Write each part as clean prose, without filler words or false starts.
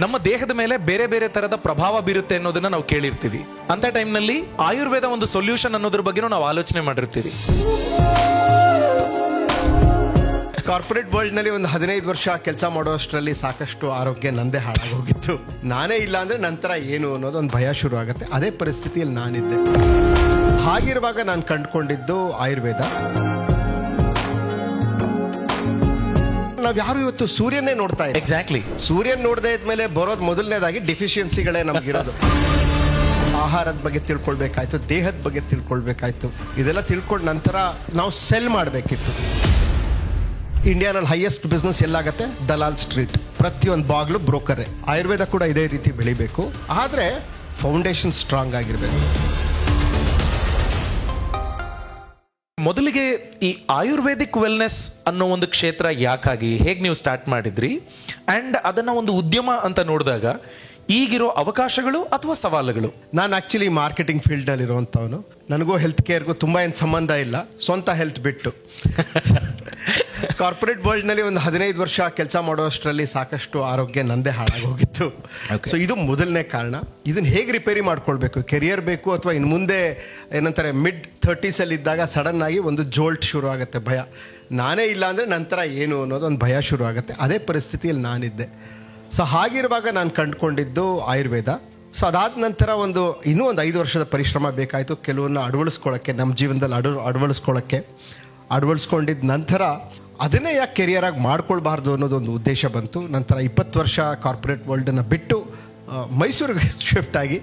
ನಮ್ಮ ದೇಹದ ಮೇಲೆ ಬೇರೆ ಬೇರೆ ತರದ ಪ್ರಭಾವ ಬೀರುತ್ತೆ ಅನ್ನೋದನ್ನ ನಾವು ಕೇಳಿರ್ತೀವಿ. ಅಂತ ಟೈಮ್ನಲ್ಲಿ ಆಯುರ್ವೇದ ಒಂದು ಸೊಲ್ಯೂಷನ್ ಅನ್ನೋದ್ರ ಬಗ್ಗೆ ನಾವು ಆಲೋಚನೆ ಮಾಡಿರ್ತೀವಿ. ಕಾರ್ಪೊರೇಟ್ ವರ್ಲ್ಡ್ ನಲ್ಲಿ ಒಂದು 15 ವರ್ಷ ಕೆಲಸ ಮಾಡೋಷ್ಟರಲ್ಲಿ ಸಾಕಷ್ಟು ಆರೋಗ್ಯ ನಂದೇ ಹಾಳಾಗೋಗಿತ್ತು. ನಾನೇ ಇಲ್ಲ ಅಂದ್ರೆ ನಂತರ ಏನು ಅನ್ನೋದು ಒಂದು ಭಯ ಶುರು ಆಗುತ್ತೆ. ಅದೇ ಪರಿಸ್ಥಿತಿಯಲ್ಲಿ ನಾನಿದ್ದೆ. ಹಾಗಿರುವಾಗ ನಾನು ಕಂಡುಕೊಂಡಿದ್ದು ಆಯುರ್ವೇದ. ನಾವ್ ಯಾರು ಇವತ್ತು ಸೂರ್ಯನೇ ನೋಡ್ತಾ ಇಲ್ಲ. ಎಕ್ಸಾಕ್ಟ್ಲಿ. ಸೂರ್ಯನ್ ನೋಡದೇ ಇದ್ಮೇಲೆ ಬರೋದು ಮೊದಲನೇದಾಗಿ ಡಿಫಿಷಿಯನ್ಸಿಗಳೇ ನಮ್ಗಿರೋದು. ಆಹಾರದ ಬಗ್ಗೆ ತಿಳ್ಕೊಳ್ಬೇಕಾಯ್ತು, ದೇಹದ ಬಗ್ಗೆ ತಿಳ್ಕೊಳ್ಬೇಕಾಯ್ತು. ಇದೆಲ್ಲ ತಿಳ್ಕೊಂಡ ನಂತರ ನಾವು ಸೆಲ್ ಮಾಡಬೇಕಿತ್ತು. ಇಂಡಿಯಾನಲ್ಲಿ ಹೈಯೆಸ್ಟ್ ಬಿಸ್ನೆಸ್ ಎಲ್ಲಾಗತ್ತೆ? ದಲಾಲ್ ಸ್ಟ್ರೀಟ್. ಪ್ರತಿಯೊಂದು ಬಾಗ್ಲು ಬ್ರೋಕರೇ. ಆಯುರ್ವೇದ ಕೂಡ ಇದೇ ರೀತಿ ಬೆಳಿಬೇಕು, ಆದರೆ ಫೌಂಡೇಶನ್ ಸ್ಟ್ರಾಂಗ್ ಆಗಿರಬೇಕು. ಮೊದಲಿಗೆ ಈ ಆಯುರ್ವೇದಿಕ್ ವೆಲ್ನೆಸ್ ಅನ್ನೋ ಒಂದು ಕ್ಷೇತ್ರ ಯಾಕಾಗಿ, ಹೇಗೆ ನೀವು ಸ್ಟಾರ್ಟ್ ಮಾಡಿದ್ರಿ, ಅಂಡ್ ಅದನ್ನ ಒಂದು ಉದ್ಯಮ ಅಂತ ನೋಡಿದಾಗ ಈಗಿರೋ ಅವಕಾಶಗಳು ಅಥವಾ ಸವಾಲುಗಳು? ನಾನು ಆಕ್ಚುಲಿ ಮಾರ್ಕೆಟಿಂಗ್ ಫೀಲ್ಡ್ ಅಲ್ಲಿ ಇರುವಂತವನು. ನನಗೂ ಹೆಲ್ತ್ ಕೇರ್ಗೂ ತುಂಬಾ ಏನು ಸಂಬಂಧ ಇಲ್ಲ, ಸ್ವಂತ ಹೆಲ್ತ್ ಬಿಟ್ಟು. ಕಾರ್ಪೊರೇಟ್ ವರ್ಲ್ಡ್ ನಲ್ಲಿ ಒಂದು 15 ವರ್ಷ ಕೆಲಸ ಮಾಡೋಷ್ಟರಲ್ಲಿ ಸಾಕಷ್ಟು ಆರೋಗ್ಯ ನಂದೇ ಹಾಳಾಗೋಗಿತ್ತು. ಸೊ ಇದು ಮೊದಲನೇ ಕಾರಣ. ಇದನ್ನ ಹೇಗೆ ರಿಪೇರಿ ಮಾಡ್ಕೊಳ್ಬೇಕು, ಕೆರಿಯರ್ ಬೇಕು ಅಥವಾ ಇನ್ನು ಮುಂದೆ ಏನಂತಾರೆ ಮಿಡ್ 30s ಅಲ್ಲಿ ಇದ್ದಾಗ ಸಡನ್ ಆಗಿ ಒಂದು ಜೋಲ್ಟ್ ಶುರು ಆಗುತ್ತೆ, ಭಯ. ನಾನೇ ಇಲ್ಲ ಅಂದ್ರೆ ನಂತರ ಏನು ಅನ್ನೋದು ಒಂದು ಭಯ ಶುರು ಆಗುತ್ತೆ. ಅದೇ ಪರಿಸ್ಥಿತಿಯಲ್ಲಿ ನಾನಿದ್ದೆ. ಸೊ ಹಾಗಿರುವಾಗ ನಾನು ಕಂಡುಕೊಂಡಿದ್ದು ಆಯುರ್ವೇದ. ಸೊ ಅದಾದ ನಂತರ ಇನ್ನೂ ಒಂದು 5 ವರ್ಷದ ಪರಿಶ್ರಮ ಬೇಕಾಯಿತು ಕೆಲವನ್ನ ಅಳವಡಿಸ್ಕೊಳ್ಳೋಕ್ಕೆ, ನಮ್ಮ ಜೀವನದಲ್ಲಿ ಅಳವಡಿಸ್ಕೊಂಡಿದ್ದ ನಂತರ ಅದನ್ನೇ ಯಾಕೆ ಕೆರಿಯರ್ ಆಗಿ ಮಾಡ್ಕೊಳ್ಬಾರ್ದು ಅನ್ನೋದೊಂದು ಉದ್ದೇಶ ಬಂತು. ನಂತರ 20 ವರ್ಷ ಕಾರ್ಪೊರೇಟ್ ವರ್ಲ್ಡನ್ನು ಬಿಟ್ಟು ಮೈಸೂರಿಗೆ ಶಿಫ್ಟ್ ಆಗಿ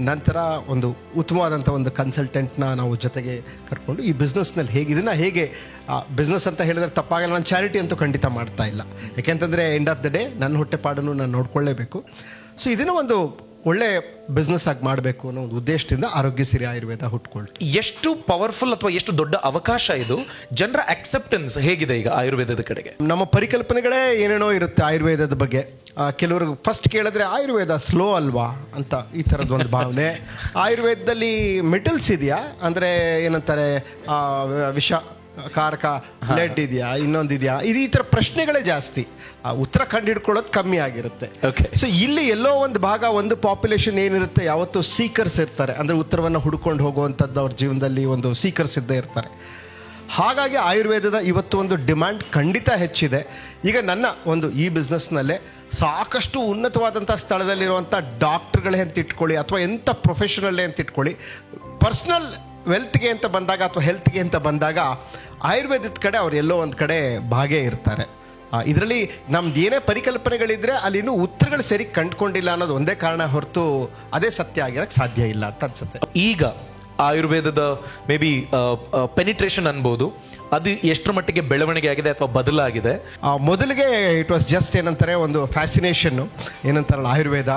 ನಂತರ ಒಂದು ಉತ್ತಮವಾದಂಥ ಒಂದು ಕನ್ಸಲ್ಟೆಂಟ್ನ ನಾವು ಜೊತೆಗೆ ಕರ್ಕೊಂಡು ಈ ಬಿಸ್ನೆಸ್ನಲ್ಲಿ ಹೇಗೆ ಬಿಸ್ನೆಸ್ ಅಂತ ಹೇಳಿದ್ರೆ ತಪ್ಪಾಗಲ್ಲ, ನಾನು ಚಾರಿಟಿ ಅಂತೂ ಖಂಡಿತ ಮಾಡ್ತಾ ಇಲ್ಲ. ಯಾಕೆಂತಂದರೆ ಎಂಡ್ ಆಫ್ ದ ಡೇ ನನ್ನ ಹೊಟ್ಟೆಪಾಡನ್ನು ನಾನು ನೋಡ್ಕೊಳ್ಳೇಬೇಕು. ಸೊ ಇದನ್ನು ಒಂದು ಒಳ್ಳೆ ಬಿಸ್ನೆಸ್ ಆಗಿ ಮಾಡಬೇಕು ಅನ್ನೋ ಒಂದು ಉದ್ದೇಶದಿಂದ ಆರೋಗ್ಯಸಿರಿ ಆಯುರ್ವೇದ ಹುಟ್ಕೊಳ್ತು. ಎಷ್ಟು ಪವರ್ಫುಲ್ ಅಥವಾ ಎಷ್ಟು ದೊಡ್ಡ ಅವಕಾಶ ಇದು, ಜನರ ಅಕ್ಸೆಪ್ಟೆನ್ಸ್ ಹೇಗಿದೆ ಈಗ ಆಯುರ್ವೇದದ ಕಡೆಗೆ? ನಮ್ಮ ಪರಿಕಲ್ಪನೆಗಳೇ ಏನೇನೋ ಇರುತ್ತೆ ಆಯುರ್ವೇದದ ಬಗ್ಗೆ. ಕೆಲವರು ಫಸ್ಟ್ ಕೇಳಿದ್ರೆ ಆಯುರ್ವೇದ ಸ್ಲೋ ಅಲ್ವಾ ಅಂತ, ಈ ಥರದ್ದು ಒಂದು ಭಾವನೆ. ಆಯುರ್ವೇದದಲ್ಲಿ ಮೆಟಲ್ಸ್ ಇದೆಯಾ ಅಂದರೆ ಏನಂತಾರೆ, ವಿಷ ಕಾರಕ ಬ್ಲಡ್ ಇದೆಯಾ, ಇನ್ನೊಂದಿದೆಯಾ, ಈ ಥರ ಪ್ರಶ್ನೆಗಳೇ ಜಾಸ್ತಿ. ಉತ್ತರ ಕಂಡು ಹಿಡ್ಕೊಳ್ಳೋದು ಕಮ್ಮಿ ಆಗಿರುತ್ತೆ. ಸೊ ಇಲ್ಲಿ ಎಲ್ಲೋ ಒಂದು ಭಾಗ, ಒಂದು ಪಾಪ್ಯುಲೇಷನ್ ಏನಿರುತ್ತೆ ಯಾವತ್ತು ಸೀಕರ್ಸ್ ಇರ್ತಾರೆ, ಅಂದರೆ ಉತ್ತರವನ್ನು ಹುಡ್ಕೊಂಡು ಹೋಗುವಂಥದ್ದು ಅವ್ರ ಜೀವನದಲ್ಲಿ ಒಂದು ಸೀಕರ್ಸ್ ಇದ್ದೇ ಇರ್ತಾರೆ. ಹಾಗಾಗಿ ಆಯುರ್ವೇದದ ಇವತ್ತು ಒಂದು ಡಿಮ್ಯಾಂಡ್ ಖಂಡಿತ ಹೆಚ್ಚಿದೆ. ಈಗ ನನ್ನ ಈ ಬಿಸ್ನೆಸ್ನಲ್ಲೇ ಸಾಕಷ್ಟು ಉನ್ನತವಾದಂಥ ಸ್ಥಳದಲ್ಲಿರುವಂಥ ಡಾಕ್ಟರ್ಗಳೇ ಅಂತ ಇಟ್ಕೊಳ್ಳಿ ಅಥವಾ ಎಂಥ ಪ್ರೊಫೆಷನಲ್ಲೇ ಅಂತ ಇಟ್ಕೊಳ್ಳಿ, ಪರ್ಸ್ನಲ್ ವೆಲ್ತ್ಗೆ ಅಂತ ಬಂದಾಗ ಅಥವಾ ಹೆಲ್ತ್ಗೆ ಅಂತ ಬಂದಾಗ ಆಯುರ್ವೇದದ ಕಡೆ ಅವ್ರು ಎಲ್ಲೋ ಒಂದು ಕಡೆ ಭಾಗೇ ಇರ್ತಾರೆ. ಇದರಲ್ಲಿ ನಮ್ದು ಏನೇ ಪರಿಕಲ್ಪನೆಗಳಿದ್ರೆ ಅಲ್ಲಿ ಇನ್ನೂ ಉತ್ತರಗಳು ಸರಿ ಕಂಡುಕೊಂಡಿಲ್ಲ ಅನ್ನೋದು ಒಂದೇ ಕಾರಣ ಹೊರತು ಅದೇ ಸತ್ಯ ಆಗಿರಕ್ಕೆ ಸಾಧ್ಯ ಇಲ್ಲ ಅಂತ ಅನ್ಸುತ್ತೆ. ಈಗ ಆಯುರ್ವೇದದ ಮೇ ಬಿ ಪೆನಿಟ್ರೇಷನ್ ಅನ್ಬೋದು, ಅದು ಎಷ್ಟರ ಮಟ್ಟಿಗೆ ಬೆಳವಣಿಗೆ ಆಗಿದೆ ಅಥವಾ ಬದಲಾಗಿದೆ? ಮೊದಲಿಗೆ ಇಟ್ ವಾಸ್ ಜಸ್ಟ್ ಏನಂತಾರೆ ಒಂದು ಫ್ಯಾಸಿನೇಷನ್ನು, ಏನಂತಾರಲ್ಲ ಆಯುರ್ವೇದ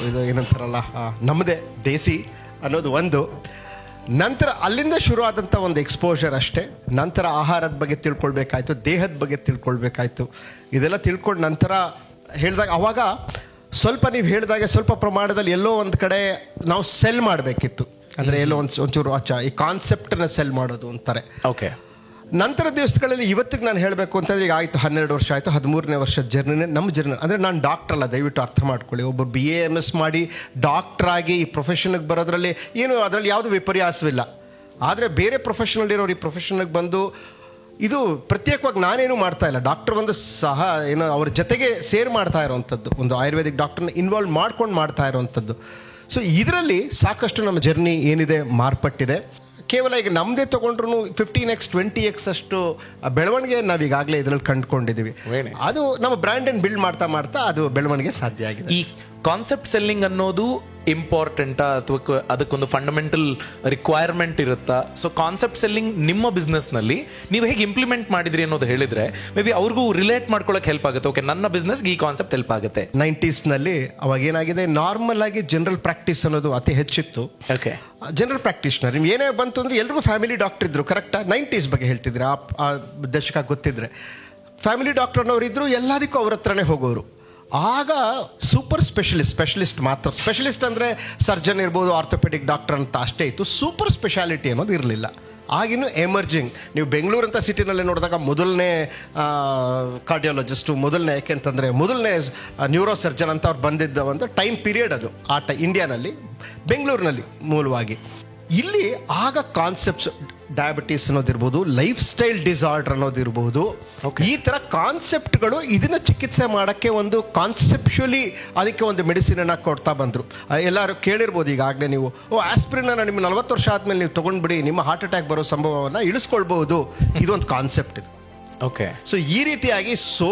ಇದು ಏನಂತಾರಲ್ಲ ನಮ್ಮದೇ ದೇಸಿ ಅನ್ನೋದು ಒಂದು. ನಂತರ ಅಲ್ಲಿಂದ ಶುರು ಆದಂಥ ಒಂದು ಎಕ್ಸ್ಪೋಜರ್ ಅಷ್ಟೇ. ನಂತರ ಆಹಾರದ ಬಗ್ಗೆ ತಿಳ್ಕೊಳ್ಬೇಕಾಯ್ತು, ದೇಹದ ಬಗ್ಗೆ ತಿಳ್ಕೊಳ್ಬೇಕಾಯ್ತು. ಇದೆಲ್ಲ ತಿಳ್ಕೊಂಡು ನಂತರ ಹೇಳಿದಾಗ ಅವಾಗ ಸ್ವಲ್ಪ ನೀವು ಹೇಳಿದಾಗೆ ಸ್ವಲ್ಪ ಪ್ರಮಾಣದಲ್ಲಿ ಎಲ್ಲೋ ಒಂದು ಕಡೆ ನಾವು ಸೆಲ್ ಮಾಡಬೇಕಿತ್ತು. ಅಂದರೆ ಎಲ್ಲೋ ಒಂಚೂರು ಈ ಕಾನ್ಸೆಪ್ಟನ್ನ ಸೆಲ್ ಮಾಡೋದು ಅಂತಾರೆ. ಓಕೆ. ನಂತರ ದಿವಸಗಳಲ್ಲಿ ಇವತ್ತಿಗೆ ನಾನು ಹೇಳಬೇಕು ಅಂತಂದರೆ ಈಗ ಆಯಿತು 12 ವರ್ಷ ಆಯಿತು, 13ನೇ ವರ್ಷದ ಜರ್ನಿನೇ ನಮ್ಮ ಜರ್ನಿ. ಅಂದರೆ ನಾನು ಡಾಕ್ಟರ್ ಅಲ್ಲ, ದಯವಿಟ್ಟು ಅರ್ಥ ಮಾಡ್ಕೊಳ್ಳಿ. ಒಬ್ಬರು BA-MS ಮಾಡಿ ಡಾಕ್ಟ್ರಾಗಿ ಈ ಪ್ರೊಫೆಷನ್ಗೆ ಬರೋದ್ರಲ್ಲಿ ಅದರಲ್ಲಿ ಯಾವುದೂ ವಿಪರ್ಯಾಸವಿಲ್ಲ. ಆದರೆ ಬೇರೆ ಪ್ರೊಫೆಷನಲ್ ಇರೋರು ಈ ಪ್ರೊಫೆಷನ್ಗೆ ಬಂದು ಇದು ಪ್ರತ್ಯೇಕವಾಗಿ ನಾನೇನು ಮಾಡ್ತಾ ಇಲ್ಲ, ಡಾಕ್ಟರ್ ಅವ್ರ ಜೊತೆಗೆ ಸೇರ್ ಮಾಡ್ತಾ ಇರೋವಂಥದ್ದು, ಒಂದು ಆಯುರ್ವೇದಿಕ್ ಡಾಕ್ಟರ್ನ ಇನ್ವಾಲ್ವ್ ಮಾಡ್ಕೊಂಡು ಮಾಡ್ತಾ ಇರೋವಂಥದ್ದು. ಸೊ ಇದರಲ್ಲಿ ಸಾಕಷ್ಟು ನಮ್ಮ ಜರ್ನಿ ಏನಿದೆ ಮಾರ್ಪಟ್ಟಿದೆ. ಕೇವಲ ಈಗ ನಮ್ಮದೇ ತೊಗೊಂಡ್ರು 15x 20x ಅಷ್ಟು ಬೆಳವಣಿಗೆ ನಾವು ಈಗಾಗಲೇ ಇದರಲ್ಲಿ ಕಂಡುಕೊಂಡಿದ್ದೀವಿ. ಅದು ನಮ್ಮ ಬ್ರ್ಯಾಂಡನ್ನು ಬಿಲ್ಡ್ ಮಾಡ್ತಾ ಮಾಡ್ತಾ ಅದು ಬೆಳವಣಿಗೆ ಸಾಧ್ಯ ಆಗಿದೆ. ಈ ಕಾನ್ಸೆಪ್ಟ್ ಸೆಲ್ಲಿಂಗ್ ಅನ್ನೋದು ಇಂಪಾರ್ಟೆಂಟಾ ಅಥವಾ ಅದಕ್ಕೊಂದು ಫಂಡಮೆಂಟಲ್ ರಿಕ್ವೈರ್ಮೆಂಟ್ ಇರುತ್ತಾ? ಸೊ ಕಾನ್ಸೆಪ್ಟ್ ಸೆಲ್ಲಿಂಗ್ ನಿಮ್ಮ ಬಿಸ್ನೆಸ್ನಲ್ಲಿ ನೀವು ಹೇಗೆ ಇಂಪ್ಲಿಮೆಂಟ್ ಮಾಡಿದ್ರಿ ಅನ್ನೋದು ಹೇಳಿದ್ರೆ ಮೇ ಬಿ ಅವ್ರಿಗೂ ರಿಲೇಟ್ ಮಾಡ್ಕೊಳ್ಳೋಕೆ ಹೆಲ್ಪ್ ಆಗುತ್ತೆ. ಓಕೆ, ನನ್ನ ಬಿಸ್ನೆಸ್ಗೆ ಈ ಕಾನ್ಸೆಪ್ಟ್ ಹೆಲ್ಪ್ ಆಗುತ್ತೆ. 90s ಅವಾಗ ಏನಾಗಿದೆ, ನಾರ್ಮಲ್ ಆಗಿ ಜನರಲ್ ಪ್ರಾಕ್ಟೀಸ್ ಅನ್ನೋದು ಅತಿ ಹೆಚ್ಚಿತ್ತು. ಓಕೆ, ಜನರಲ್ ಪ್ರಾಕ್ಟೀಷನರ್ ನಿಮ್ಗೆ ಏನೇ ಬಂತು ಅಂದ್ರೆ ಎಲ್ರಿಗೂ ಫ್ಯಾಮಿಲಿ ಡಾಕ್ಟರ್ ಇದ್ರು. ಕರೆಕ್ಟಾ? 90s ಬಗ್ಗೆ ಹೇಳ್ತಿದ್ರೆ ಆ ದಶಕ ಗೊತ್ತಿದ್ರೆ ಫ್ಯಾಮಿಲಿ ಡಾಕ್ಟರ್ ಅನ್ನೋರು ಇದ್ರು, ಎಲ್ಲದಕ್ಕೂ ಅವ್ರ ಹತ್ರನೇ ಹೋಗೋರು. ಆಗ ಸೂಪರ್ ಸ್ಪೆಷಲಿಸ್ಟ್ ಮಾತ್ರ. ಸ್ಪೆಷಲಿಸ್ಟ್ ಅಂದರೆ ಸರ್ಜನ್ ಇರ್ಬೋದು, ಆರ್ಥೋಪೆಡಿಕ್ ಡಾಕ್ಟರ್ ಅಂತ ಅಷ್ಟೇ ಇತ್ತು. ಸೂಪರ್ ಸ್ಪೆಷಾಲಿಟಿ ಅನ್ನೋದು ಇರಲಿಲ್ಲ. ಆಗಿನ್ನು ಎಮರ್ಜಿಂಗ್. ನೀವು ಬೆಂಗಳೂರು ಅಂತ ಸಿಟಿನಲ್ಲಿ ನೋಡಿದಾಗ ಮೊದಲನೇ ಕಾರ್ಡಿಯಾಲಜಿಸ್ಟು, ಮೊದಲನೇ ನ್ಯೂರೋ ಸರ್ಜನ್ ಅಂತ ಅವ್ರು ಬಂದಿದ್ದ ಒಂದು ಟೈಮ್ ಪೀರಿಯಡ್ ಅದು ಇಂಡಿಯಾನಲ್ಲಿ, ಬೆಂಗಳೂರಿನಲ್ಲಿ ಮೂಲವಾಗಿ. ಇಲ್ಲಿ ಆಗ ಕಾನ್ಸೆಪ್ಟ್ಸ್ ಡಯಾಬಿಟೀಸ್ ಅನ್ನೋದಿರ್ಬೋದು, ಲೈಫ್ ಸ್ಟೈಲ್ ಡಿಸಾರ್ಡರ್ ಅನ್ನೋದಿರ್ಬೋದು, ಈ ಥರ ಕಾನ್ಸೆಪ್ಟ್ಗಳು ಇದನ್ನ ಚಿಕಿತ್ಸೆ ಮಾಡೋಕ್ಕೆ ಒಂದು ಕಾನ್ಸೆಪ್ಚುಲಿ ಅದಕ್ಕೆ ಒಂದು ಮೆಡಿಸಿನ್ ಅನ್ನ ಕೊಡ್ತಾ ಬಂದರು. ಎಲ್ಲರೂ ಕೇಳಿರ್ಬೋದು ಈಗಾಗಲೇ ನೀವು, ಆಸ್ಪಿರಿನ್ ಅನ್ನ ನಿಮ್ಮ 40 ವರ್ಷ ಆದಮೇಲೆ ನೀವು ತೊಗೊಂಡ್ಬಿಡಿ, ನಿಮ್ಮ ಹಾರ್ಟ್ ಅಟ್ಯಾಕ್ ಬರೋ ಸಂಭವವನ್ನು ಇಳಿಸ್ಕೊಳ್ಬಹುದು. ಇದೊಂದು ಕಾನ್ಸೆಪ್ಟ್ ಇದು. ಓಕೆ, ಸೊ ಈ ರೀತಿಯಾಗಿ ಸೋ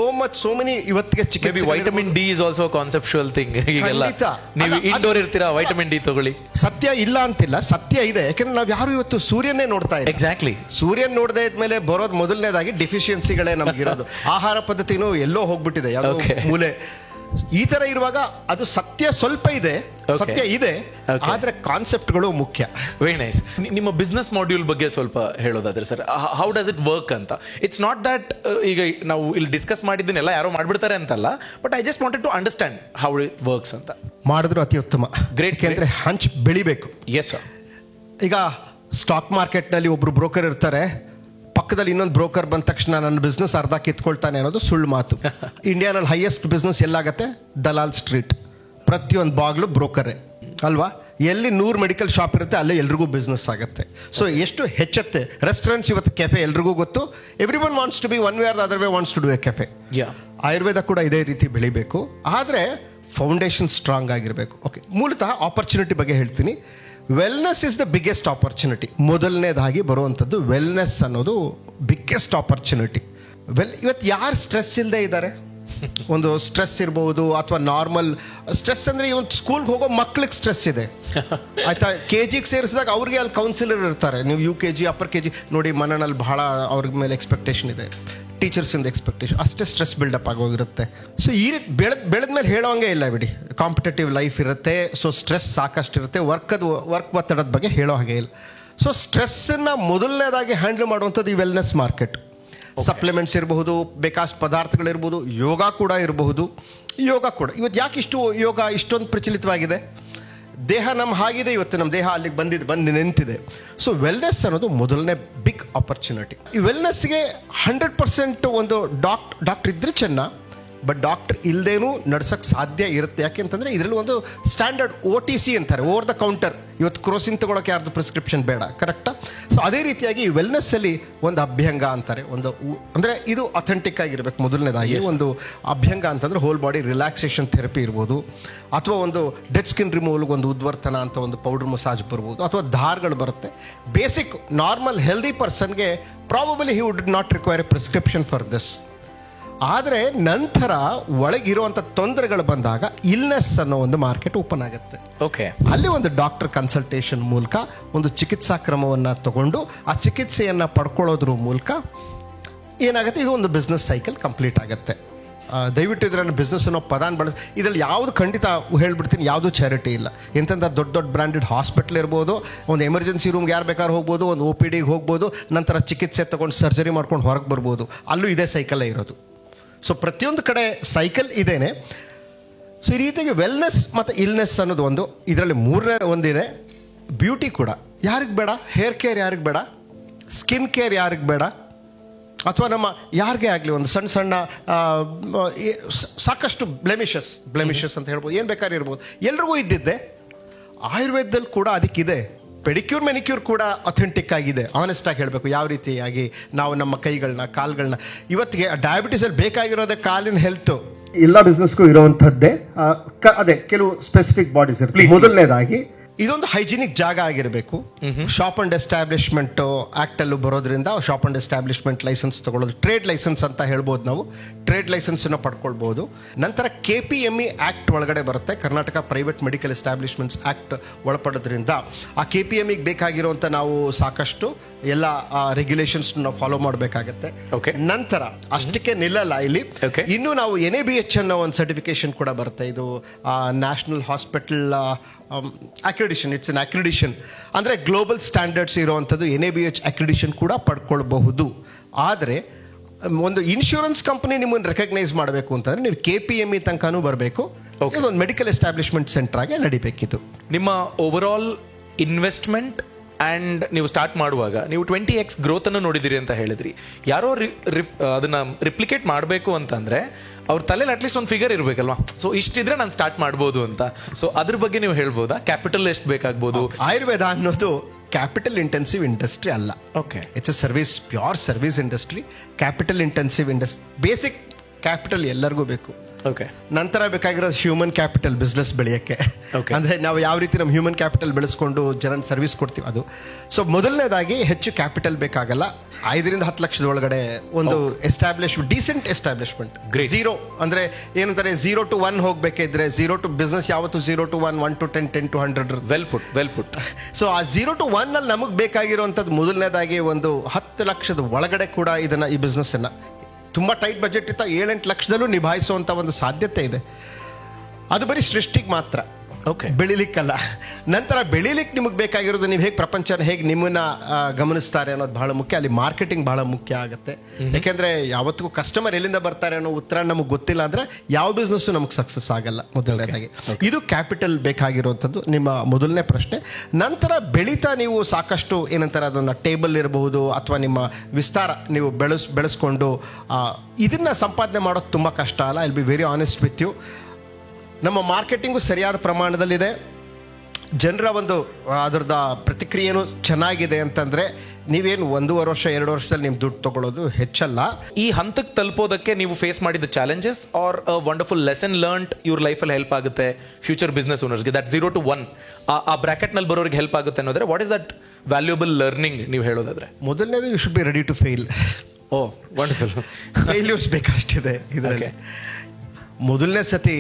ಮೆನಿ ಇವತ್ತಿಗೆ ಚಿಕಿತ್ಸೆ. Vitamin D is also conceptual thing. ಈಗೆಲ್ಲ ನೀವು ಇಂಡೋರ್ ಇರ್ತೀರಾ, ವೈಟಮಿನ್ ಡಿ ತಗೊಳ್ಳಿ. ಸತ್ಯ ಇಲ್ಲ ಅಂತಿಲ್ಲ, ಸತ್ಯ ಇದೆ. ಯಾಕಂದ್ರೆ ನಾವು ಯಾರು ಇವತ್ತು ಸೂರ್ಯನೇ ನೋಡ್ತಾ ಇಲ್ಲ. ಎಕ್ಸಾಕ್ಟ್ಲಿ, ಸೂರ್ಯನ್ ನೋಡದೆ ಇದ್ಮೇಲೆ ಬರೋದು ಮೊದಲನೇದಾಗಿ ಡಿಫಿಷಿಯನ್ಸಿಗಳೇ ನಮಗಿರೋದು. ಆಹಾರ ಪದ್ಧತಿನೂ ಎಲ್ಲೋ ಹೋಗ್ಬಿಟ್ಟಿದೆ, ಯಾವುದೋ ಮೂಲೆ. ಈ ತರ ಇರುವಾಗ ಅದು ಸತ್ಯ ಸ್ವಲ್ಪ ಇದೆ, ಸತ್ಯ ಇದೆ, ಆದ್ರೆ ಕಾನ್ಸೆಪ್ಟ್ಗಳು ಮುಖ್ಯ. Very nice. ನಿಮ್ಮ ಬಿಸ್ನೆಸ್ ಮಾಡ್ಯೂಲ್ ಬಗ್ಗೆ ಸ್ವಲ್ಪ ಹೇಳೋದಾದ್ರೆ sir, how does it work ಅಂತ. ಇಟ್ಸ್ ನಾಟ್ ದಟ್ ಈಗ ನಾವು ಇಲ್ಲಿ ಡಿಸ್ಕಸ್ ಮಾಡಿದ್ದನ್ನೆಲ್ಲ ಯಾರೋ ಮಾಡ್ಬಿಡ್ತಾರೆ ಅಂತಲ್ಲ, but I just wanted to understand how it works ಅಂತ. ಮಾಡಿದ್ರು ಅತಿ ಉತ್ತಮ. ಗ್ರೇಟ್ ಅಂದ್ರೆ ಹಂಚ್ ಬೆಳಿಬೇಕು. Yes sir. ಈಗ ಸ್ಟಾಕ್ ಮಾರ್ಕೆಟ್ನಲ್ಲಿ ಒಬ್ರು ಬ್ರೋಕರ್ ಇರ್ತಾರೆ, ಪಕ್ಕದಲ್ಲಿ ಇನ್ನೊಂದು ಬ್ರೋಕರ್ ಬಂದ ತಕ್ಷಣ ನನ್ನ ಬಿಸ್ನೆಸ್ ಅರ್ಧ ಕಿತ್ಕೊಳ್ತಾನೆ ಅನ್ನೋದು ಸುಳ್ಳು ಮಾತು. ಇಂಡಿಯಾನಲ್ಲಿ ಹೈಯೆಸ್ಟ್ ಬಿಸ್ನೆಸ್ ಎಲ್ಲಾಗತ್ತೆ? ದಲಾಲ್ ಸ್ಟ್ರೀಟ್. ಪ್ರತಿಯೊಂದು ಬಾಗ್ಲು ಬ್ರೋಕರೇ ಅಲ್ವಾ? ಎಲ್ಲಿ 100 ಮೆಡಿಕಲ್ ಶಾಪ್ ಇರುತ್ತೆ ಅಲ್ಲಿ ಎಲ್ರಿಗೂ ಬಿಸ್ನೆಸ್ ಆಗುತ್ತೆ. ಸೊ ಎಷ್ಟು ಹೆಚ್ಚುತ್ತೆ. ರೆಸ್ಟೋರೆಂಟ್ಸ್ ಇವತ್ತು ಕೆಫೆ ಎಲ್ರಿಗೂ ಗೊತ್ತು. Everyone wants to be one way or the other way wants to do a cafe. Ayurveda ಕೂಡ ಇದೇ ರೀತಿ ಬೆಳಿಬೇಕು, ಆದರೆ ಫೌಂಡೇಶನ್ ಸ್ಟ್ರಾಂಗ್ ಆಗಿರಬೇಕು. ಓಕೆ, ಮೂಲತಃ ಆಪರ್ಚುನಿಟಿ ಬಗ್ಗೆ ಹೇಳ್ತೀನಿ. Wellness is the biggest opportunity. ಮೊದಲನೇದಾಗಿ ಬರುವಂಥದ್ದು ವೆಲ್ನೆಸ್ ಅನ್ನೋದು ಬಿಗ್ಗೆಸ್ಟ್ ಆಪರ್ಚುನಿಟಿ. ಇವತ್ತು ಯಾರು ಸ್ಟ್ರೆಸ್ ಇಲ್ಲದೆ ಇದ್ದಾರೆ? ಒಂದು ಸ್ಟ್ರೆಸ್ ಇರ್ಬೋದು, ಅಥವಾ ನಾರ್ಮಲ್ ಸ್ಟ್ರೆಸ್ ಅಂದರೆ ಇವತ್ತು ಸ್ಕೂಲ್ಗೆ ಹೋಗೋ ಮಕ್ಳಿಗೆ ಸ್ಟ್ರೆಸ್ ಇದೆ ಆಯ್ತಾ. KGಗೆ ಸೇರಿಸಿದಾಗ ಅವ್ರಿಗೆ ಅಲ್ಲಿ ಕೌನ್ಸಿಲರ್ ಇರ್ತಾರೆ. ನೀವು UKG ಅಪ್ಪರ್ KG ನೋಡಿ, ಮನೆಯಲ್ಲಿ ಬಹಳ ಅವ್ರ ಮೇಲೆ ಎಕ್ಸ್ಪೆಕ್ಟೇಷನ್ ಇದೆ, ಟೀಚರ್ಸಿಂದ ಎಕ್ಸ್ಪೆಕ್ಟೇಷನ್, ಅಷ್ಟೇ ಸ್ಟ್ರೆಸ್ ಬಿಲ್ಡಪ್ ಆಗೋಗಿರುತ್ತೆ. ಸೊ ಈ ರೀತಿ ಬೆಳೆದ್ಮೇಲೆ ಹೇಳೋಂಗೆ ಇಲ್ಲ ಬಿಡಿ, ಕಾಂಪಿಟೇಟಿವ್ ಲೈಫ್ ಇರುತ್ತೆ. ಸೊ ಸ್ಟ್ರೆಸ್ ಸಾಕಷ್ಟು ಇರುತ್ತೆ. ವರ್ಕ್ ಒತ್ತಡದ ಬಗ್ಗೆ ಹೇಳೋ ಹಾಗೆ ಇಲ್ಲ. ಸೊ ಸ್ಟ್ರೆಸ್ಸನ್ನು ಮೊದಲನೇದಾಗಿ ಹ್ಯಾಂಡಲ್ ಮಾಡುವಂಥದ್ದು ಈ ವೆಲ್ನೆಸ್ ಮಾರ್ಕೆಟ್. ಸಪ್ಲಿಮೆಂಟ್ಸ್ ಇರಬಹುದು, ಬೇಕಾಷ್ಟು ಪದಾರ್ಥಗಳಿರ್ಬೋದು, ಯೋಗ ಕೂಡ ಇರಬಹುದು. ಇವತ್ತು ಯಾಕೆ ಯೋಗ ಇಷ್ಟೊಂದು ಪ್ರಚಲಿತವಾಗಿದೆ? ದೇಹ ನಮ್ಮ ಹಾಗಿದೆ, ಇವತ್ತು ನಮ್ಮ ದೇಹ ಅಲ್ಲಿಗೆ ಬಂದು ನಿಂತಿದೆ. ಸೊ ವೆಲ್ನೆಸ್ ಅನ್ನೋದು ಮೊದಲನೇ ಬಿಗ್ ಆಪರ್ಚುನಿಟಿ. ಈ ವೆಲ್ನೆಸ್ಗೆ 100% ಒಂದು ಡಾಕ್ಟರ್ ಇದ್ರೆ ಚೆನ್ನ, ಬಟ್ ಡಾಕ್ಟರ್ ಇಲ್ಲದೇನೂ ನಡ್ಸೋಕ್ಕೆ ಸಾಧ್ಯ ಇರುತ್ತೆ. ಯಾಕೆಂತಂದರೆ ಇದರಲ್ಲಿ ಒಂದು ಸ್ಟ್ಯಾಂಡರ್ಡ್ OTC ಅಂತಾರೆ, ಓವರ್ ದ ಕೌಂಟರ್. ಇವತ್ತು ಕ್ರೋಸಿನ್ ತೊಗೊಳಕ್ಕೆ ಯಾರ್ದು ಪ್ರಿಸ್ಕ್ರಿಪ್ಷನ್ ಬೇಡ, ಕರೆಕ್ಟಾ? ಸೊ ಅದೇ ರೀತಿಯಾಗಿ ಈ ವೆಲ್ನೆಸ್ಸಲ್ಲಿ ಒಂದು ಅಭ್ಯಂಗ ಅಂತಾರೆ, ಅಂದರೆ ಇದು ಅಥೆಂಟಿಕ್ ಆಗಿರಬೇಕು. ಮೊದಲನೇದಾಗಿ ಒಂದು ಅಭ್ಯಂಗ ಅಂತಂದರೆ ಹೋಲ್ ಬಾಡಿ ರಿಲ್ಯಾಕ್ಸೇಷನ್ ಥೆರಪಿ ಇರ್ಬೋದು, ಅಥವಾ ಒಂದು ಡೆಡ್ ಸ್ಕಿನ್ ರಿಮೂವಲ್ಗೆ ಒಂದು ಉದ್ವರ್ತನ ಅಂತ ಒಂದು ಪೌಡರ್ ಮಸಾಜ್ ಬರ್ಬೋದು, ಅಥವಾ ಧಾರಗಳು ಬರುತ್ತೆ. ಬೇಸಿಕ್ ನಾರ್ಮಲ್ ಹೆಲ್ದಿ ಪರ್ಸನ್ಗೆ probably he would not require a prescription for this. ಆದರೆ ನಂತರ ಒಳಗಿರುವಂಥ ತೊಂದರೆಗಳು ಬಂದಾಗ ಇಲ್ನೆಸ್ ಅನ್ನೋ ಒಂದು ಮಾರ್ಕೆಟ್ ಓಪನ್ ಆಗುತ್ತೆ. ಓಕೆ, ಅಲ್ಲಿ ಒಂದು ಡಾಕ್ಟರ್ ಕನ್ಸಲ್ಟೇಷನ್ ಮೂಲಕ ಒಂದು ಚಿಕಿತ್ಸಾ ಕ್ರಮವನ್ನು ತಗೊಂಡು ಆ ಚಿಕಿತ್ಸೆಯನ್ನು ಪಡ್ಕೊಳ್ಳೋದ್ರ ಮೂಲಕ ಏನಾಗುತ್ತೆ, ಇದು ಒಂದು ಬಿಸ್ನೆಸ್ ಸೈಕಲ್ ಕಂಪ್ಲೀಟ್ ಆಗುತ್ತೆ. ದಯವಿಟ್ಟು ಇದರ ಬಿಸ್ನೆಸ್ ಅನ್ನೋ ಪದಾನ ಬಳಸಿ. ಇದರಲ್ಲಿ ಯಾವುದು ಖಂಡಿತ ಹೇಳ್ಬಿಡ್ತೀನಿ, ಯಾವುದೂ ಚಾರಿಟಿ ಇಲ್ಲ. ಎಂತೆಂಥ ದೊಡ್ಡ ಬ್ರ್ಯಾಂಡೆಡ್ ಹಾಸ್ಪಿಟ್ಲ್ ಇರ್ಬೋದು, ಒಂದು ಎಮರ್ಜೆನ್ಸಿ ರೂಮ್ಗೆ ಯಾರು ಬೇಕಾದ್ರೂ ಹೋಗ್ಬೋದು, ಒಂದು OPDಗೆ ಹೋಗ್ಬೋದು, ನಂತರ ಚಿಕಿತ್ಸೆ ತೊಗೊಂಡು ಸರ್ಜರಿ ಮಾಡ್ಕೊಂಡು ಹೊರಗೆ ಬರ್ಬೋದು. ಅಲ್ಲೂ ಇದೇ ಸೈಕಲ್ಲೇ ಇರೋದು. ಸೊ ಪ್ರತಿಯೊಂದು ಕಡೆ ಸೈಕಲ್ ಇದೇನೆ. ಸೊ ಈ ರೀತಿಯಾಗಿ ವೆಲ್ನೆಸ್ ಮತ್ತು ಇಲ್ನೆಸ್ ಅನ್ನೋದು ಒಂದು, ಇದರಲ್ಲಿ ಮೂರನೇ ಒಂದಿದೆ ಬ್ಯೂಟಿ ಕೂಡ. ಯಾರಿಗೆ ಬೇಡ? ಹೇರ್ ಕೇರ್ ಯಾರಿಗೆ ಬೇಡ? ಸ್ಕಿನ್ ಕೇರ್ ಯಾರಿಗೆ ಬೇಡ? ಅಥವಾ ನಮ್ಮ ಯಾರಿಗೆ ಆಗಲಿ ಒಂದು ಸಣ್ಣ ಸಾಕಷ್ಟು ಬ್ಲೆಮಿಷಸ್ ಅಂತ ಹೇಳ್ಬೋದು, ಏನು ಬೇಕಾದ್ರೂ ಇರ್ಬೋದು, ಎಲ್ರಿಗೂ ಇದ್ದಿದ್ದೆ. ಆಯುರ್ವೇದದಲ್ಲಿ ಕೂಡ ಅದಕ್ಕಿದೆ. ಪೆಡಿಕ್ಯೂರ್ ಮೆನಿಕ್ಯೂರ್ ಕೂಡ ಅಥೆಂಟಿಕ್ ಆಗಿದೆ. ಆನೆಸ್ಟ್ ಆಗಿ ಹೇಳಬೇಕು, ಯಾವ ರೀತಿಯಾಗಿ ನಾವು ನಮ್ಮ ಕೈಗಳನ್ನ ಕಾಲುಗಳನ್ನ, ಇವತ್ತಿಗೆ ಡಯಾಬಿಟೀಸಲ್ಲಿ ಬೇಕಾಗಿರೋದೇ ಕಾಲಿನ ಹೆಲ್ತು. ಎಲ್ಲ ಬಿಸ್ನೆಸ್ಗೂ ಇರುವಂಥದ್ದೇ ಅದೇ ಕೆಲವು ಸ್ಪೆಸಿಫಿಕ್ ಬಾಡೀಸ್ ಇರ್ತವೆ. ಮೊದಲನೇದಾಗಿ ಇದೊಂದು ಹೈಜಿನಿಕ್ ಜಾಗ ಆಗಿರಬೇಕು. ಶಾಪ್ ಅಂಡ್ ಎಸ್ಟಾಬ್ಲಿಷ್ಮೆಂಟ್ ಆಕ್ಟ್ ಅಲ್ಲೂ ಬರೋದ್ರಿಂದ ಶಾಪ್ ಅಂಡ್ ಎಸ್ಟಾಬ್ಲಿಷ್ಮೆಂಟ್ ಲೈಸೆನ್ಸ್ ತಗೊಳ್ಳೋದು, ಟ್ರೇಡ್ ಲೈಸೆನ್ಸ್ ಅಂತ ಹೇಳ್ಬೋದು. ನಾವು ಟ್ರೇಡ್ ಲೈಸೆನ್ಸನ್ನು ಪಡ್ಕೊಳ್ಬೋದು. ನಂತರ KPME ಆಕ್ಟ್ ಒಳಗಡೆ ಬರುತ್ತೆ, Karnataka private medical establishments act ಒಳಪಡೋದ್ರಿಂದ ಆ KPMEಗೆ ಬೇಕಾಗಿರುವಂಥ ನಾವು ಸಾಕಷ್ಟು ಎಲ್ಲ ರೆಗ್ಯುಲೇಷನ್ಸ್ ನಾವು ಫಾಲೋ ಮಾಡಬೇಕಾಗತ್ತೆ. ನಂತರ ಅಷ್ಟಕ್ಕೆ ನಿಲ್ಲಲ್ಲ ಇಲ್ಲಿ, ಇನ್ನು ನಾವು NABH ಅನ್ನೋ ಒಂದು ಸರ್ಟಿಫಿಕೇಶನ್ ಕೂಡ ಬರುತ್ತೆ. ಇದು ನ್ಯಾಷನಲ್ ಹಾಸ್ಪಿಟಲ್ ಅಕ್ರಿಡಿಷನ್. ಇಟ್ಸ್ ಅನ್ ಅಕ್ರಿಡಿಷನ್ ಅಂದರೆ ಗ್ಲೋಬಲ್ ಸ್ಟ್ಯಾಂಡರ್ಡ್ಸ್ ಇರುವಂಥದ್ದು. NABH ಅಕ್ರಿಡಿಷನ್ ಕೂಡ ಪಡ್ಕೊಳ್ಬಹುದು. ಆದರೆ ಒಂದು ಇನ್ಶೂರೆನ್ಸ್ ಕಂಪನಿ ನಿಮ್ಮನ್ನು ರೆಕಗ್ನೈಸ್ ಮಾಡಬೇಕು ಅಂತಂದರೆ ನೀವು KPME ತನಕನೂ ಬರಬೇಕು. ಒಂದು ಮೆಡಿಕಲ್ ಎಸ್ಟಾಬ್ಲಿಷ್ಮೆಂಟ್ ಸೆಂಟರ್ ಆಗಿ ನಡಿಬೇಕಿತ್ತು. ನಿಮ್ಮ ಓವರ್ ಆಲ್ ಇನ್ವೆಸ್ಟ್ಮೆಂಟ್ ಆ್ಯಂಡ್ ನೀವು ಸ್ಟಾರ್ಟ್ ಮಾಡುವಾಗ ನೀವು 20x ಗ್ರೋತನ್ನು ನೋಡಿದಿರಿ ಅಂತ ಹೇಳಿದ್ರಿ. ಯಾರೋ ಅದನ್ನ ರಿಪ್ಲಿಕೇಟ್ ಮಾಡಬೇಕು ಅಂತಂದ್ರೆ ಅವ್ರ ತಲೆಯಲ್ಲಿ ಅಟ್ಲೀಸ್ಟ್ ಒಂದು ಫಿಗರ್ ಇರಬೇಕಲ್ವಾ, ಸೊ ಇಷ್ಟಿದ್ರೆ ನಾನು ಸ್ಟಾರ್ಟ್ ಮಾಡ್ಬೋದು ಅಂತ. ಸೊ ಅದ್ರ ಬಗ್ಗೆ ನೀವು ಹೇಳ್ಬೋದಾ? ಕ್ಯಾಪಿಟಲ್ ಎಷ್ಟು ಬೇಕಾಗ್ಬೋದು? ಆಯುರ್ವೇದ ಅನ್ನೋದು ಕ್ಯಾಪಿಟಲ್ ಇಂಟೆನ್ಸಿವ್ ಇಂಡಸ್ಟ್ರಿ ಅಲ್ಲ. Okay, it's a service, pure service industry. Capital intensive industry, basic capital ಎಲ್ಲರಿಗೂ ಬೇಕು. ಓಕೆ, ನಂತರ ಬೇಕಾಗಿರೋದು ಹ್ಯೂಮನ್ ಕ್ಯಾಪಿಟಲ್, ಬಿಸ್ನೆಸ್ ಬೆಳೆಯೋಕ್ಕೆ. ಅಂದರೆ ನಾವು ಯಾವ ರೀತಿ ನಮ್ಮ ಹ್ಯೂಮನ್ ಕ್ಯಾಪಿಟಲ್ ಬೆಳೆಸ್ಕೊಂಡು ಜನ ಸರ್ವಿಸ್ ಕೊಡ್ತೀವಿ ಅದು. ಸೊ ಮೊದಲನೇದಾಗಿ ಹೆಚ್ಚು ಕ್ಯಾಪಿಟಲ್ ಬೇಕಾಗಲ್ಲ. 5 ರಿಂದ 10 ಲಕ್ಷದ ಒಳಗಡೆ ಒಂದು ಡೀಸೆಂಟ್ ಎಸ್ಟಾಬ್ಲಿಷ್ಮೆಂಟ್. ಝೀರೋ ಅಂದರೆ ಏನಂತಾರೆ, 0 to 1 ಹೋಗ್ಬೇಕಿದ್ರೆ, 0 to ಬಿಸ್ನೆಸ್ ಯಾವತ್ತು 0 to 1, 1 to 10, 10 to 100. Well put. So ಆ 0 to 1 ಅಲ್ಲಿ ನಮಗೆ ಬೇಕಾಗಿರುವಂಥದ್ದು ಮೊದಲನೇದಾಗಿ ಒಂದು 10 ಲಕ್ಷದ ಒಳಗಡೆ ಕೂಡ ಈ ಬಿಸ್ನೆಸ್ಸನ್ನು ತುಂಬ ಟೈಟ್ ಬಜೆಟ್ ಇತ್ತ 7-8 ಲಕ್ಷದಲ್ಲೂ ನಿಭಾಯಿಸುವಂಥ ಒಂದು ಸಾಧ್ಯತೆ ಇದೆ. ಅದು ಬರೀ ಸೃಷ್ಟಿಗೆ ಮಾತ್ರ, ಓಕೆ, ಬೆಳಿಲಿಕ್ಕಲ್ಲ. ನಂತರ ಬೆಳಿಲಿಕ್ಕೆ ನಿಮಗೆ ಬೇಕಾಗಿರೋದು ನೀವು ಹೇಗೆ ಪ್ರಪಂಚನ ಹೇಗೆ ನಿಮ್ಮನ್ನ ಗಮನಿಸ್ತಾರೆ ಅನ್ನೋದು ಬಹಳ ಮುಖ್ಯ. ಅಲ್ಲಿ ಮಾರ್ಕೆಟಿಂಗ್ ಬಹಳ ಮುಖ್ಯ ಆಗುತ್ತೆ. ಯಾಕೆಂದರೆ ಯಾವತ್ತಿಗೂ ಕಸ್ಟಮರ್ ಎಲ್ಲಿಂದ ಬರ್ತಾರೆ ಅನ್ನೋ ಉತ್ತರ ನಮಗೆ ಗೊತ್ತಿಲ್ಲ ಅಂದರೆ ಯಾವ ಬಿಸ್ನೆಸ್ಸು ನಮಗೆ ಸಕ್ಸಸ್ ಆಗಲ್ಲ. ಮೊದಲನೇದಾಗಿ ಇದು ಕ್ಯಾಪಿಟಲ್ ಬೇಕಾಗಿರುವಂಥದ್ದು ನಿಮ್ಮ ಮೊದಲನೇ ಪ್ರಶ್ನೆ. ನಂತರ ಬೆಳೀತಾ ನೀವು ಸಾಕಷ್ಟು ಏನಂತಾರೆ ಅದನ್ನು ಟೇಬಲ್ ಇರಬಹುದು ಅಥವಾ ನಿಮ್ಮ ವಿಸ್ತಾರ ನೀವು ಬೆಳೆಸ್ಕೊಂಡು ಇದನ್ನು ಸಂಪಾದನೆ ಮಾಡೋದು ತುಂಬ ಕಷ್ಟ ಅಲ್ಲ. I will be very honest with you. ನಮ್ಮ ಮಾರ್ಕೆಟಿಂಗು ಸರಿಯಾದ ಪ್ರಮಾಣದಲ್ಲಿದೆ. ಜನರ ಒಂದು ಅದರದ ಪ್ರತಿಕ್ರಿಯೆನೂ ಚೆನ್ನಾಗಿದೆ ಅಂತಂದರೆ ನೀವೇನು 1.5 ವರ್ಷ 2 ವರ್ಷದಲ್ಲಿ ನಿಮ್ಮ ದುಡ್ಡು ತಗೊಳ್ಳೋದು ಹೆಚ್ಚಲ್ಲ. ಈ ಹಂತಕ್ಕೆ ತಲುಪೋದಕ್ಕೆ ನೀವು ಫೇಸ್ ಮಾಡಿದ challenges are a wonderful lesson learned ಇವ್ರ ಲೈಫಲ್ಲಿ ಹೆಲ್ಪ್ ಆಗುತ್ತೆ ಫ್ಯೂಚರ್ ಬಿಸ್ನೆಸ್ ಓನರ್ಸ್ಗೆ? ದಟ್ 0 to 1 ಆ ಬ್ರ್ಯಾಕೆಟ್ನಲ್ಲಿ ಬರೋರಿಗೆ ಹೆಲ್ಪ್ ಆಗುತ್ತೆ ಅನ್ನೋದ್ರೆ what is that valuable learning ನೀವು ಹೇಳೋದಾದ್ರೆ? ಮೊದಲನೇದು you should be ready to fail. Oh wonderful. Failures ಬೇಕಷ್ಟಿದೆ ಇದರಲ್ಲಿ. ಮೊದಲನೇ ಸತಿ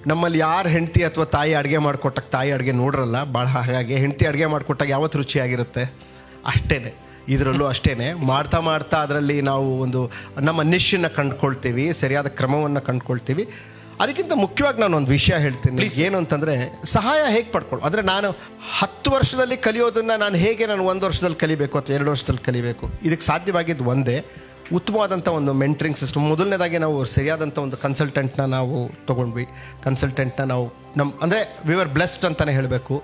ನಮ್ಮಲ್ಲಿ ಯಾರು ಹೆಂಡತಿ ಅಥವಾ ತಾಯಿ ಅಡುಗೆ ಮಾಡಿಕೊಟ್ಟಾಗ ತಾಯಿ ಅಡುಗೆ ನೋಡ್ರಲ್ಲ ಭಾಳ, ಹಾಗಾಗಿ ಹೆಂಡತಿ ಅಡುಗೆ ಮಾಡಿಕೊಟ್ಟಾಗ ಯಾವತ್ತು ರುಚಿಯಾಗಿರುತ್ತೆ ಅಷ್ಟೇ. ಇದರಲ್ಲೂ ಅಷ್ಟೇ, ಮಾಡ್ತಾ ಮಾಡ್ತಾ ಅದರಲ್ಲಿ ನಾವು ಒಂದು ನಮ್ಮ ನಿಶ್ಚನ್ನ ಕಂಡುಕೊಳ್ತೀವಿ, ಸರಿಯಾದ ಕ್ರಮವನ್ನು ಕಂಡುಕೊಳ್ತೀವಿ. ಅದಕ್ಕಿಂತ ಮುಖ್ಯವಾಗಿ ನಾನು ಒಂದು ವಿಷಯ ಹೇಳ್ತೀನಿ. ಏನು ಅಂತಂದರೆ ಸಹಾಯ ಹೇಗೆ ಪಡ್ಕೊಳ್ಳು. ಅಂದರೆ ನಾನು 10 ವರ್ಷದಲ್ಲಿ ಕಲಿಯೋದನ್ನು ನಾನು 1 ವರ್ಷದಲ್ಲಿ ಕಲಿಬೇಕು ಅಥವಾ 2 ವರ್ಷದಲ್ಲಿ ಕಲಿಬೇಕು? ಇದಕ್ಕೆ ಸಾಧ್ಯವಾಗಿದ್ದು ಒಂದೇ, ಉತ್ತಮವಾದಂಥ ಒಂದು ಮೆಂಟ್ರಿಂಗ್ ಸಿಸ್ಟಮ್. ಮೊದಲನೇದಾಗಿ ನಾವು ಸರಿಯಾದಂಥ ಒಂದು ಕನ್ಸಲ್ಟೆಂಟ್ನ ನಾವು ತೊಗೊಂಡ್ವಿ. ಕನ್ಸಲ್ಟೆಂಟ್ನ ನಾವು ಅಂದರೆ ವಿ ಆರ್ ಬ್ಲೆಸ್ಡ್ ಅಂತಲೇ ಹೇಳಬೇಕು.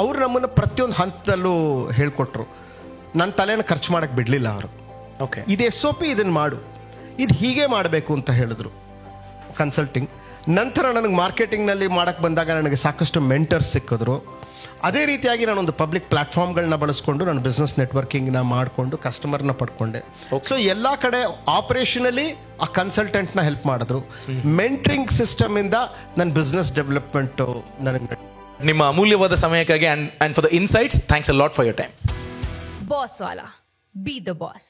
ಅವರು ನಮ್ಮನ್ನು ಪ್ರತಿಯೊಂದು ಹಂತದಲ್ಲೂ ಹೇಳಿಕೊಟ್ರು. ನನ್ನ ತಲೆನ ಖರ್ಚು ಮಾಡೋಕ್ಕೆ ಬಿಡಲಿಲ್ಲ ಅವರು. ಓಕೆ, ಇದು SOP, ಇದನ್ನು ಮಾಡು, ಇದು ಹೀಗೆ ಮಾಡಬೇಕು ಅಂತ ಹೇಳಿದ್ರು ಕನ್ಸಲ್ಟಿಂಗ್. ನಂತರ ನನಗೆ ಮಾರ್ಕೆಟಿಂಗ್ನಲ್ಲಿ ಮಾಡೋಕ್ಕೆ ಬಂದಾಗ ನನಗೆ ಸಾಕಷ್ಟು ಮೆಂಟರ್ಸ್ ಸಿಕ್ಕಿದ್ರು. ಅದೇ ರೀತಿಯಾಗಿ ನಾನೊಂದು ಪಬ್ಲಿಕ್ ಪ್ಲಾಟ್ಫಾರ್ಮ್ಗಳನ್ನ ಬಳಸ್ಕೊಂಡು ನಾನು ಬಿಸ್ನೆಸ್ ನೆಟ್ವರ್ಕಿಂಗ್ನ ಮಾಡಿಕೊಂಡು ಕಸ್ಟಮರ್ನ ಪಡ್ಕೊಂಡೆ. ಸೊ ಎಲ್ಲ ಕಡೆ ಆಪರೇಷನಲಿ ಆ ಕನ್ಸಲ್ಟೆಂಟ್ನ ಹೆಲ್ಪ್ ಮಾಡಿದ್ರು. ಮೆಂಟ್ರಿಂಗ್ ಸಿಸ್ಟಮಿಂದ ನನ್ನ ಬಿಸ್ನೆಸ್ ಡೆವಲಪ್ಮೆಂಟು ನನಗೆ. ನಿಮ್ಮ ಅಮೂಲ್ಯವಾದ ಸಮಯಕ್ಕಾಗಿ and for the insights thanks a lot for your time. Boss ವಾಲಾ, ಬಿ ದ ಬಾಸ್.